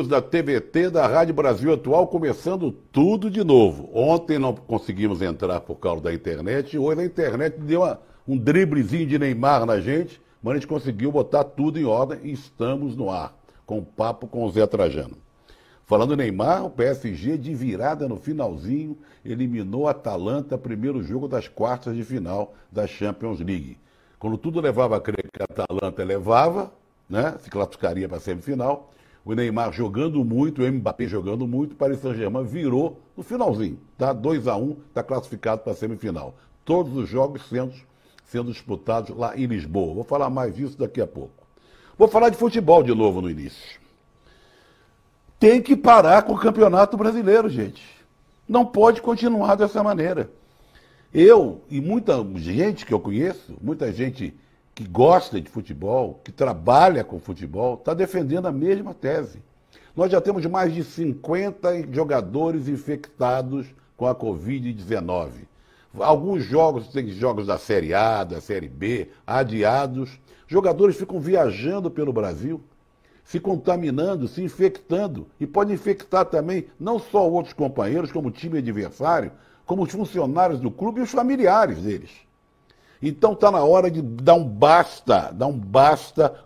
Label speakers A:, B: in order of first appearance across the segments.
A: da TVT, da Rádio Brasil Atual, começando tudo de novo. Ontem não conseguimos entrar por causa da internet, hoje a internet deu um driblezinho de Neymar na gente, mas a gente conseguiu botar tudo em ordem e estamos no ar, com o papo com o Zé Trajano. Falando em Neymar, o PSG de virada no finalzinho eliminou a Atalanta, primeiro jogo das quartas de final da Champions League. Quando tudo levava a crer que a Atalanta levava, né, se classificaria para a semifinal, o Neymar jogando muito, o Mbappé jogando muito, o Paris Saint-Germain virou no finalzinho, tá? 2-1, está classificado para a semifinal. Todos os jogos sendo disputados lá em Lisboa. Vou falar mais disso daqui a pouco. Vou falar de futebol de novo no início. Tem que parar com o Campeonato Brasileiro, gente. Não pode continuar dessa maneira. Eu e muita gente que eu conheço, muita gente que gosta de futebol, que trabalha com futebol, está defendendo a mesma tese. Nós já temos mais de 50 jogadores infectados com a Covid-19. Alguns jogos, tem jogos da Série A, da Série B, adiados. Jogadores ficam viajando pelo Brasil, se contaminando, se infectando. E pode infectar também não só outros companheiros, como o time adversário, como os funcionários do clube e os familiares deles. Então está na hora de dar um basta,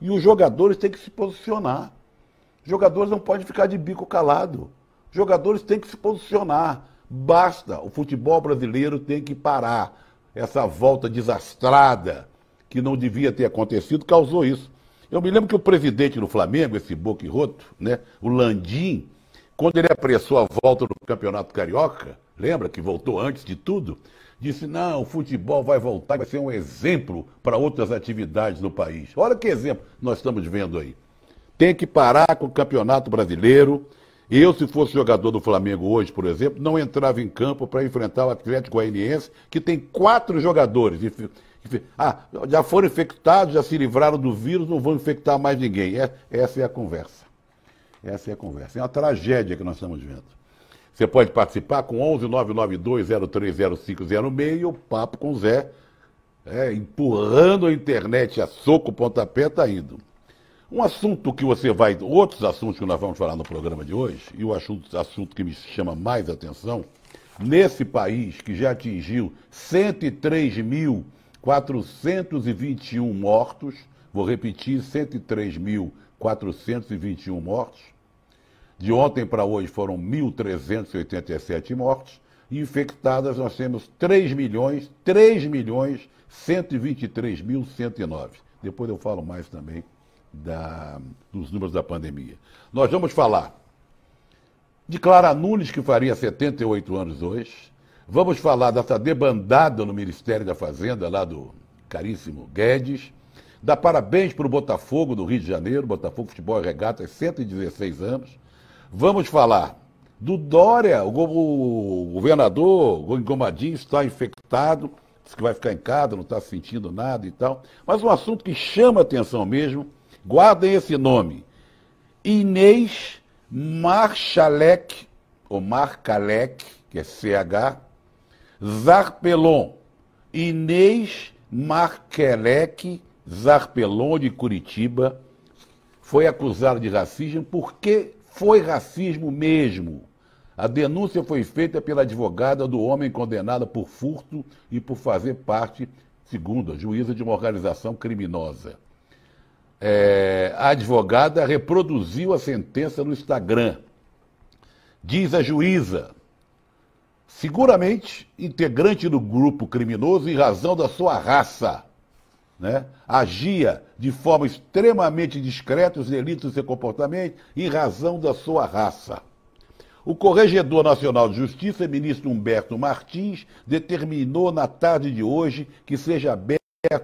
A: e os jogadores têm que se posicionar. Os jogadores não podem ficar de bico calado. Os jogadores têm que se posicionar. Basta, o futebol brasileiro tem que parar. Essa volta desastrada, que não devia ter acontecido, causou isso. Eu me lembro que o presidente do Flamengo, esse boquirroto, né, o Landim, quando ele apressou a volta do Campeonato Carioca, lembra que voltou antes de tudo, disse, não, o futebol vai voltar, vai ser um exemplo para outras atividades no país. Olha que exemplo nós estamos vendo aí. Tem que parar com o Campeonato Brasileiro. Eu, se fosse jogador do Flamengo hoje, por exemplo, não entrava em campo para enfrentar o Atlético Goianiense, que tem 4 jogadores. Já foram infectados, já se livraram do vírus, não vão infectar mais ninguém. Essa é a conversa. Essa é a conversa. É uma tragédia que nós estamos vendo. Você pode participar com 11-992-030506 e o papo com o Zé, empurrando a internet a soco, pontapé, está indo. Um assunto que você vai... Outros assuntos que nós vamos falar no programa de hoje, e o assunto que me chama mais atenção, nesse país que já atingiu 103.421 mortos, vou repetir, 103.421 mortos, de ontem para hoje foram 1.387 mortos, e infectadas nós temos 3.123.109. Depois eu falo mais também dos números da pandemia. Nós vamos falar de Clara Nunes, que faria 78 anos hoje. Vamos falar dessa debandada no Ministério da Fazenda, lá do caríssimo Guedes. Dar parabéns para o Botafogo do Rio de Janeiro, Botafogo Futebol e Regata, 116 anos. Vamos falar do Dória, o governador, o Engomadinho está infectado, disse que vai ficar em casa, não está sentindo nada e tal. Mas um assunto que chama atenção mesmo, guardem esse nome, Inês Marchalek, ou Marcalek, que é CH, Zarpelon. Inês Marcalek Zarpelon, de Curitiba, foi acusada de racismo porque foi racismo mesmo. A denúncia foi feita pela advogada do homem condenado por furto e por fazer parte, segundo a juíza, de uma organização criminosa. A advogada reproduziu a sentença no Instagram. Diz a juíza, seguramente integrante do grupo criminoso em razão da sua raça, né? Agia de forma extremamente discreta os delitos do seu comportamento em razão da sua raça. O Corregedor Nacional de Justiça, ministro Humberto Martins, determinou na tarde de hoje que seja aberto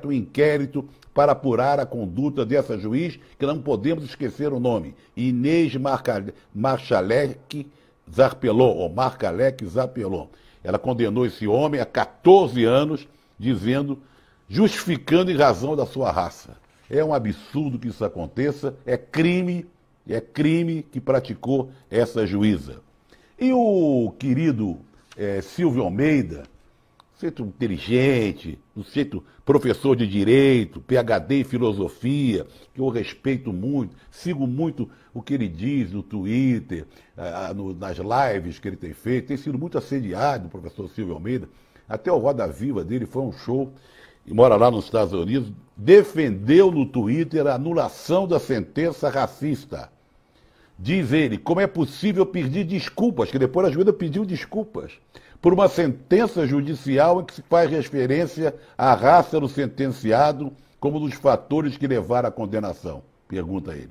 A: um inquérito para apurar a conduta dessa juiz, que não podemos esquecer o nome, Inês Marchalek Zarpelon, ou Marcalek Zarpelon. Ela condenou esse homem a 14 anos, justificando em razão da sua raça. É um absurdo que isso aconteça, é crime que praticou essa juíza. E o querido Silvio Almeida sujeito inteligente, um sujeito professor de direito, PhD em filosofia, que eu respeito muito, sigo muito o que ele diz no Twitter, nas lives que ele tem feito, tem sido muito assediado, o professor Silvio Almeida. Até o Roda Viva dele foi um show, e mora lá nos Estados Unidos, defendeu no Twitter a anulação da sentença racista. Diz ele, como é possível pedir desculpas, que depois a juíza pediu desculpas, por uma sentença judicial em que se faz referência à raça do sentenciado como um dos fatores que levaram à condenação? Pergunta ele.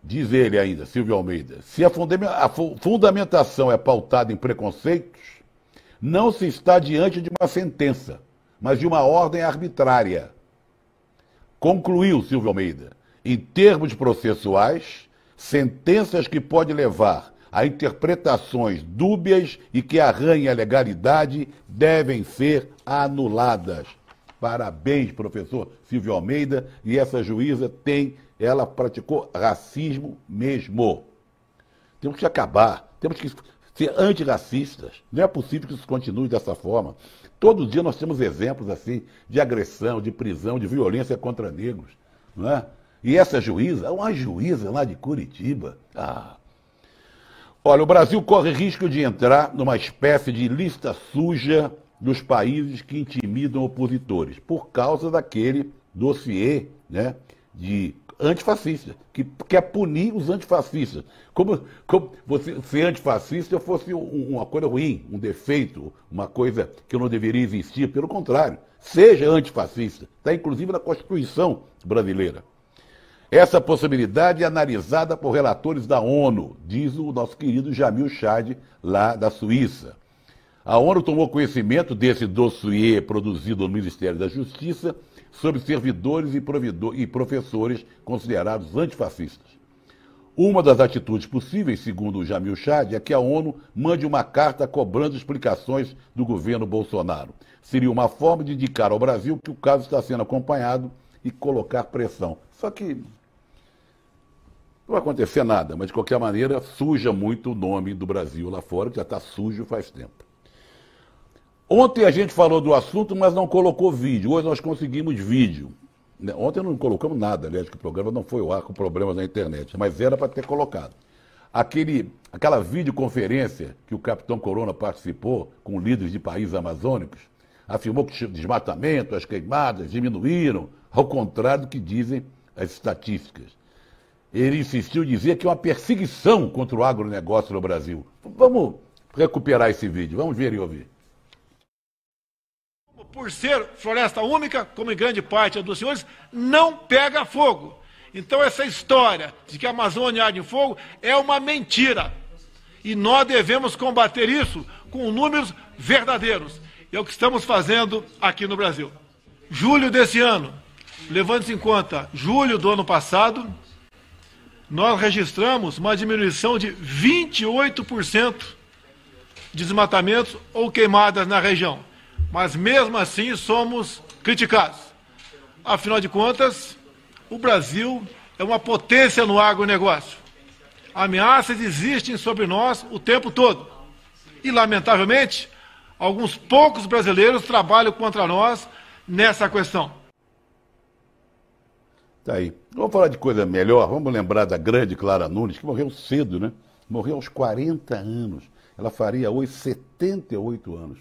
A: Diz ele ainda, Silvio Almeida, se a fundamentação é pautada em preconceitos, não se está diante de uma sentença, mas de uma ordem arbitrária. Concluiu Silvio Almeida, em termos processuais, sentenças que podem levar a interpretações dúbias e que arranhem a legalidade devem ser anuladas. Parabéns, professor Silvio Almeida, e essa juíza ela praticou racismo mesmo. Temos que acabar, temos que ser antirracistas. Não é possível que isso continue dessa forma. Todo dia nós temos exemplos assim de agressão, de prisão, de violência contra negros, não é? E essa juíza, uma juíza lá de Curitiba. Olha, o Brasil corre risco de entrar numa espécie de lista suja dos países que intimidam opositores, por causa daquele dossiê, né, de antifascista, que quer punir os antifascistas. Como você ser antifascista fosse uma coisa ruim, um defeito, uma coisa que não deveria existir. Pelo contrário, seja antifascista. Está inclusive na Constituição brasileira. Essa possibilidade é analisada por relatores da ONU, diz o nosso querido Jamil Chad, lá da Suíça. A ONU tomou conhecimento desse dossiê produzido no Ministério da Justiça sobre servidores e professores considerados antifascistas. Uma das atitudes possíveis, segundo o Jamil Chad, é que a ONU mande uma carta cobrando explicações do governo Bolsonaro. Seria uma forma de indicar ao Brasil que o caso está sendo acompanhado e colocar pressão. Só que não vai acontecer nada, mas de qualquer maneira suja muito o nome do Brasil lá fora, que já está sujo faz tempo. Ontem a gente falou do assunto, mas não colocou vídeo. Hoje nós conseguimos vídeo. Ontem não colocamos nada, aliás, que o programa não foi ao ar com problemas na internet, mas era para ter colocado. Aquela videoconferência que o Capitão Corona participou com líderes de países amazônicos, afirmou que o desmatamento, as queimadas diminuíram, ao contrário do que dizem as estatísticas. Ele insistiu em dizer que é uma perseguição contra o agronegócio no Brasil. Vamos recuperar esse vídeo, vamos ver e ouvir.
B: Por ser floresta úmica, como em grande parte dos senhores, não pega fogo. Então essa história de que a Amazônia arde em fogo é uma mentira. E nós devemos combater isso com números verdadeiros. E é o que estamos fazendo aqui no Brasil. Julho desse ano, levando-se em conta julho do ano passado, nós registramos uma diminuição de 28% de desmatamentos ou queimadas na região. Mas mesmo assim somos criticados. Afinal de contas, o Brasil é uma potência no agronegócio. Ameaças existem sobre nós o tempo todo. E, lamentavelmente, alguns poucos brasileiros trabalham contra nós nessa questão.
A: Tá aí. Vamos falar de coisa melhor. Vamos lembrar da grande Clara Nunes, que morreu cedo, né? Morreu aos 40 anos. Ela faria hoje 78 anos.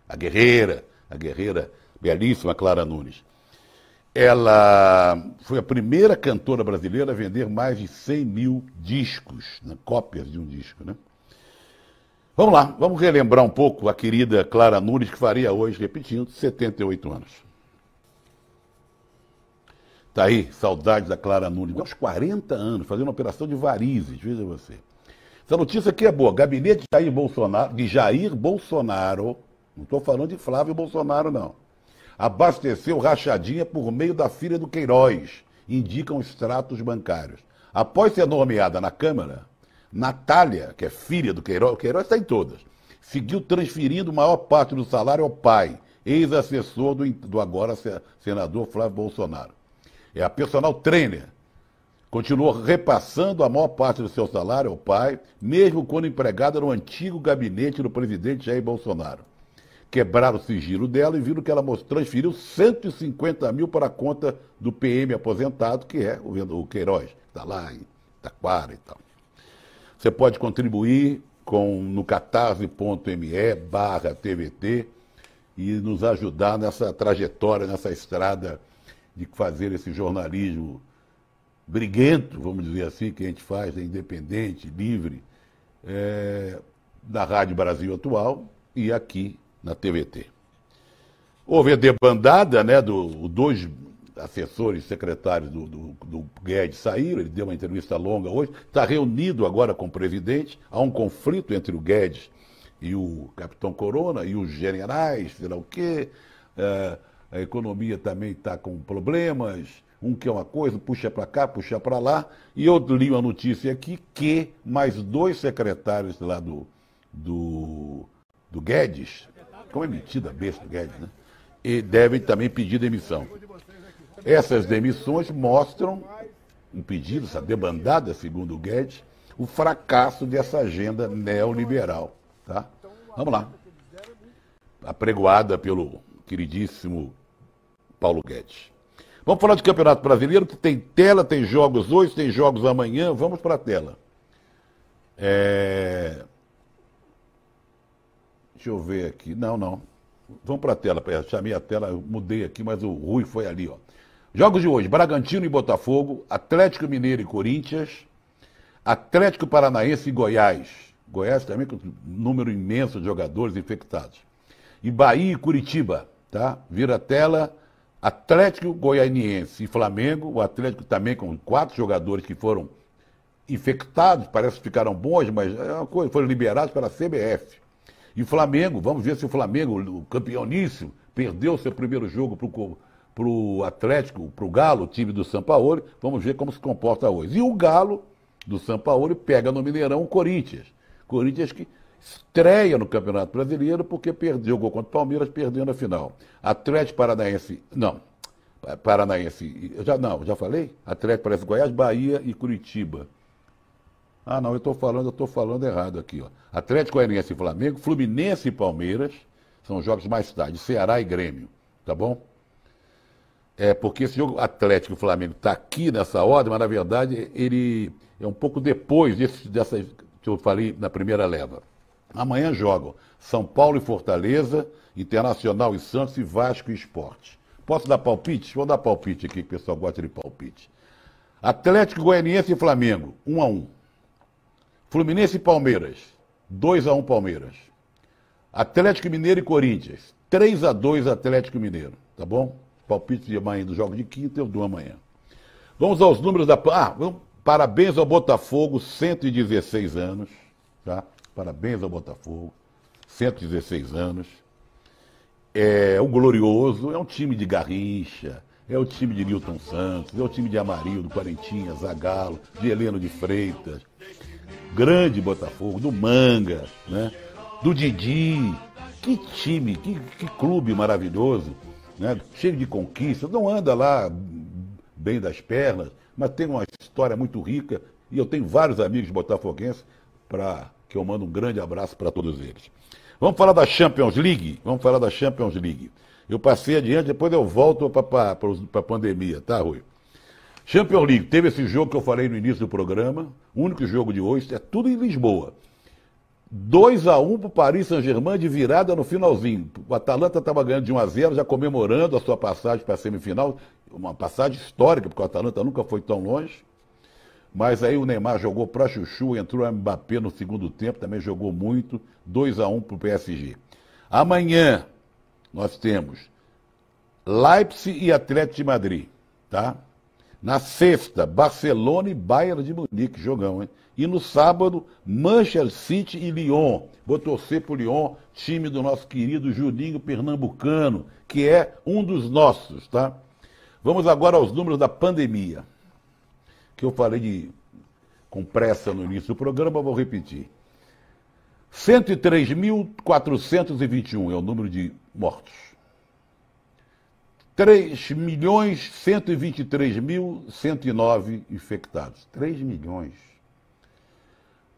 A: A guerreira belíssima Clara Nunes. Ela foi a primeira cantora brasileira a vender mais de 100 mil discos, né? Cópias de um disco, né? Vamos lá, vamos relembrar um pouco a querida Clara Nunes, que faria hoje, repetindo, 78 anos. Tá aí, saudades da Clara Nunes. Aos 40 anos, fazendo uma operação de varizes, veja você. Essa notícia aqui é boa. Gabinete de Jair Bolsonaro, não estou falando de Flávio Bolsonaro, não, abasteceu rachadinha por meio da filha do Queiroz, indicam extratos bancários. Após ser nomeada na Câmara, Natália, que é filha do Queiroz, o Queiroz está em todas, seguiu transferindo maior parte do salário ao pai, ex-assessor do agora senador Flávio Bolsonaro. É a personal trainer. Continuou repassando a maior parte do seu salário ao pai, mesmo quando empregada no antigo gabinete do presidente Jair Bolsonaro. quebraram o sigilo dela e viram que ela transferiu 150 mil para a conta do PM aposentado, que é o Queiroz, que está lá em Taquara e tal. Você pode contribuir no catarse.me/TVT e nos ajudar nessa trajetória, nessa estrada de fazer esse jornalismo briguento, vamos dizer assim, que a gente faz, independente, livre, da Rádio Brasil Atual e aqui na TVT. Houve a debandada, né, dois assessores secretários do Guedes saíram, ele deu uma entrevista longa hoje, está reunido agora com o presidente, há um conflito entre o Guedes e o capitão Corona e os generais, sei lá o quê, a economia também está com problemas, um quer uma coisa, puxa para cá, puxa para lá, e eu li uma notícia aqui que mais 2 secretários lá do Guedes, como é metida a besta do Guedes, né? E devem também pedir demissão. Essas demissões mostram um pedido, essa debandada, segundo o Guedes, o fracasso dessa agenda neoliberal. Tá? Vamos lá. Apregoada pelo queridíssimo Paulo Guedes. Vamos falar de Campeonato Brasileiro, que tem tela, tem jogos hoje, tem jogos amanhã. Vamos para a tela. Deixa eu ver aqui. Não. Vamos para a tela. Chamei a tela, eu mudei aqui, mas o Rui foi ali, ó. Jogos de hoje: Bragantino e Botafogo, Atlético Mineiro e Corinthians, Atlético Paranaense e Goiás. Goiás também com um número imenso de jogadores infectados. E Bahia e Curitiba, tá? Vira a tela. Atlético Goianiense e Flamengo. O Atlético também com 4 jogadores que foram infectados, parece que ficaram bons, mas é uma coisa, foram liberados pela CBF. E Flamengo, vamos ver se o Flamengo, o campeoníssimo, perdeu seu primeiro jogo para o Atlético, para o Galo, o time do Sampaoli. Vamos ver como se comporta hoje. E o Galo do Sampaoli pega no Mineirão o Corinthians. Corinthians que estreia no Campeonato Brasileiro porque jogou contra o Palmeiras, perdendo a final. Atlético Paranaense, já falei? Atlético Paranaense, Goiás, Bahia e Curitiba. Ah, não, eu estou falando errado aqui, ó. Atlético Goianiense e Flamengo, Fluminense e Palmeiras, são jogos mais tarde, Ceará e Grêmio, tá bom? Porque esse jogo Atlético e Flamengo está aqui nessa ordem, mas na verdade ele é um pouco depois dessa que eu falei na primeira leva. Amanhã jogam São Paulo e Fortaleza, Internacional e Santos e Vasco e Sport. Posso dar palpite? Vou dar palpite aqui, que o pessoal gosta de palpite. Atlético Goianiense e Flamengo, 1-1. Fluminense e Palmeiras, 2-1 Palmeiras. Atlético Mineiro e Corinthians, 3-2 Atlético Mineiro, tá bom? Palpite de amanhã do jogo de quinta, eu dou amanhã. Vamos aos números da... parabéns ao Botafogo, 116 anos, tá? Parabéns ao Botafogo, 116 anos. É o Glorioso, é um time de Garrincha, é o time de Nilton Santos, é o time de Amarildo, Quarentinha, Zagallo, de Heleno de Freitas. Grande Botafogo, do Manga, né? Do Didi. Que time, que clube maravilhoso, né? Cheio de conquistas, não anda lá bem das pernas, mas tem uma história muito rica e eu tenho vários amigos botafoguenses que eu mando um grande abraço para todos eles. Vamos falar da Champions League? Vamos falar da Champions League. Eu passei adiante, depois eu volto para a pandemia, tá, Rui? Champions League, teve esse jogo que eu falei no início do programa, o único jogo de hoje, é tudo em Lisboa. 2-1 para o Paris Saint-Germain de virada no finalzinho. O Atalanta estava ganhando de 1-0, já comemorando a sua passagem para a semifinal, uma passagem histórica, porque o Atalanta nunca foi tão longe. Mas aí o Neymar jogou para chuchu, entrou o Mbappé no segundo tempo, também jogou muito, 2-1 para o PSG. Amanhã nós temos Leipzig e Atlético de Madrid, tá? Na sexta, Barcelona e Bayern de Munique, jogão, hein? E no sábado, Manchester City e Lyon. Vou torcer pro Lyon, time do nosso querido Juninho Pernambucano, que é um dos nossos, tá? Vamos agora aos números da pandemia, que eu falei com pressa no início do programa, vou repetir. 103.421 é o número de mortos. 3.123.109 infectados. 3 milhões.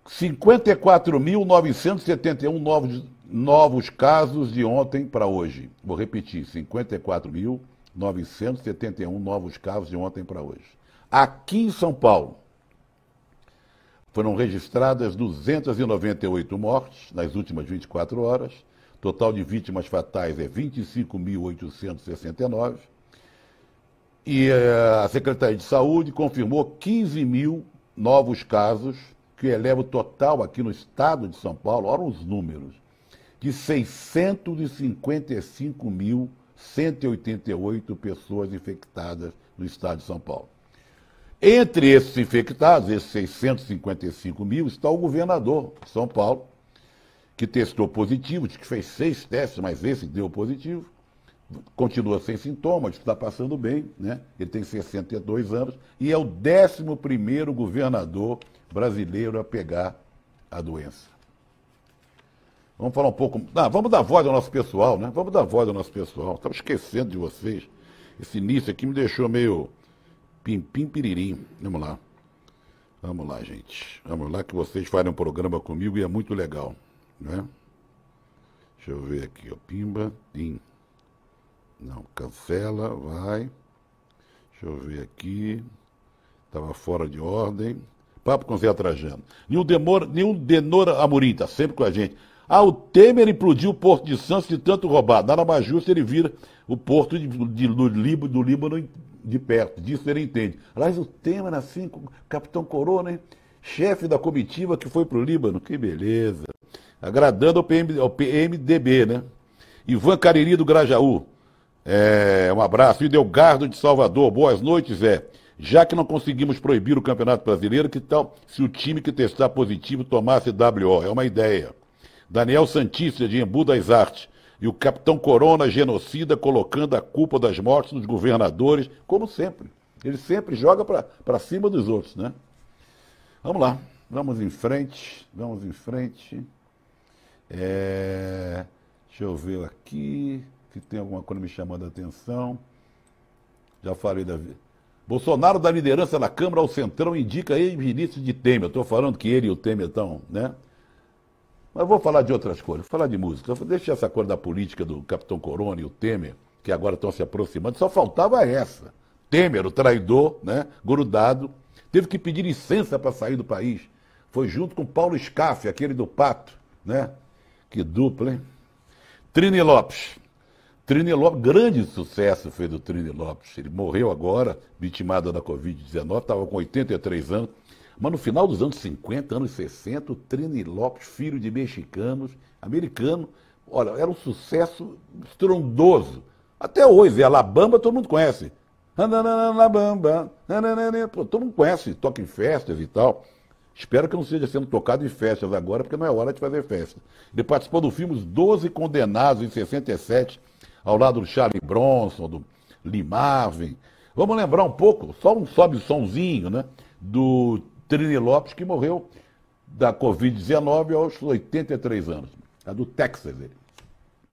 A: 54.971 novos novos casos de ontem para hoje. Vou repetir, 54.971 novos casos de ontem para hoje. Aqui em São Paulo, foram registradas 298 mortes nas últimas 24 horas. Total de vítimas fatais é 25.869. E a Secretaria de Saúde confirmou 15 mil novos casos, que eleva o total aqui no estado de São Paulo, olha os números, de 655.188 pessoas infectadas no estado de São Paulo. Entre esses infectados, esses 655 mil, está o governador de São Paulo, que testou positivo, que fez 6 testes, mas esse deu positivo, continua sem sintomas, está passando bem, né? Ele tem 62 anos e é o 11º governador brasileiro a pegar a doença. Vamos falar um pouco... vamos dar voz ao nosso pessoal, né? Vamos dar voz ao nosso pessoal. Estava esquecendo de vocês. Esse início aqui me deixou meio pim-pim-piririm. Vamos lá. Vamos lá, gente. Vamos lá que vocês fazem um programa comigo e é muito legal, né? Deixa eu ver aqui, ó. Pimba, tim. Não, cancela, vai. Deixa eu ver aqui. Estava fora de ordem. Papo com Zé Trajano. Nil Denor Amorim, está sempre com a gente. O Temer implodiu o Porto de Santos de tanto roubar. Nada mais justo ele vira o Porto do Líbano de perto. Disso ele entende. Aliás, o Temer, assim, com o Capitão Corona, hein? Chefe da comitiva que foi para o Líbano. Que beleza. Agradando ao PMDB, né? Ivan Cariri do Grajaú. Um abraço. E Delgardo de Salvador. Boas noites, Zé. Já que não conseguimos proibir o Campeonato Brasileiro, que tal se o time que testar positivo tomasse WO? É uma ideia. Daniel Santista, de Embu das Artes. E o Capitão Corona, genocida, colocando a culpa das mortes dos governadores, como sempre. Ele sempre joga para cima dos outros, né? Vamos lá. Vamos em frente. Vamos em frente. Deixa eu ver aqui, se tem alguma coisa me chamando a atenção. Já falei da... Bolsonaro dá liderança na Câmara ao Centrão indica ex-ministro de Temer. Estou falando que ele e o Temer estão, né? Mas vou falar de outras coisas, vou falar de música. Deixa essa coisa da política do Capitão Corona e o Temer, que agora estão se aproximando. Só faltava essa. Temer, o traidor, né? Grudado, teve que pedir licença para sair do país. Foi junto com Paulo Scaff, aquele do Pato, né? Que dupla, hein? Trini Lopes. Trini Lopes, grande sucesso fez o Trini Lopes. Ele morreu agora, vitimado da Covid-19, estava com 83 anos. Mas no final dos anos 50, anos 60, o Trini Lopes, filho de mexicanos, americano, olha, era um sucesso estrondoso. Até hoje, Alabama todo mundo conhece. Alabama, todo mundo conhece, toca em festas e tal. Espero que não esteja sendo tocado em festas agora, porque não é hora de fazer festa. Ele participou do filme Os 12 Condenados, em 67, ao lado do Charlie Bronson, do Lee Marvin. Vamos lembrar um pouco, só um sobe-somzinho, né? Do Trini Lopes, que morreu da Covid-19 aos 83 anos. É do Texas, ele.